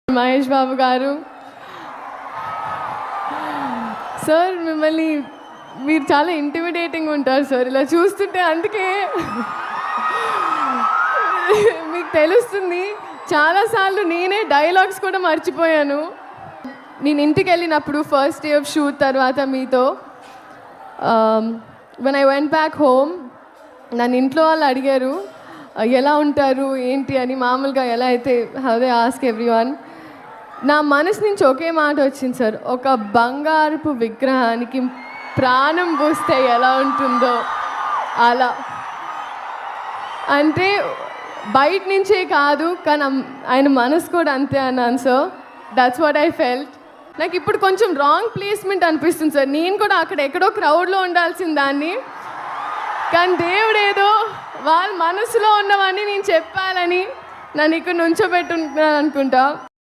మహేష్ బాబు గారు సార్, మిమ్మల్ని మీరు చాలా ఇంటిమిడేటింగ్ ఉంటారు సార్. ఇలా చూస్తుంటే అందుకే మీకు తెలుస్తుంది. చాలాసార్లు నేనే డైలాగ్స్ కూడా మర్చిపోయాను. నేను ఇంటికి వెళ్ళినప్పుడు ఫస్ట్ డే ఆఫ్ షూట్ తర్వాత మీతో when I went back home, నన్ను ఇంట్లో వాళ్ళు అడిగారు ఎలా ఉంటారు ఏంటి అని. మామూలుగా ఎలా అయితే హౌ దే ఆస్క్ ఎవ్రీవన్, నా మనసు నుంచి ఒకే మాట వచ్చింది సార్, ఒక బంగారపు విగ్రహానికి ప్రాణం పోస్తే ఎలా ఉంటుందో అలా. అంటే బయట నుంచే కాదు, కానీ ఆయన మనసు కూడా అంతే అన్నాను sir. That's what I felt. నాకు ఇప్పుడు కొంచెం రాంగ్ ప్లేస్మెంట్ అనిపిస్తుంది సార్. నేను కూడా అక్కడ ఎక్కడో క్రౌడ్లో ఉండాల్సిన దాన్ని, కానీ దేవుడు ఏదో వాళ్ళ మనసులో ఉన్నవన్నీ నేను చెప్పాలని నన్ను ఇక్కడ నుంచోబెట్టుకుంటున్నాను అనుకుంటా.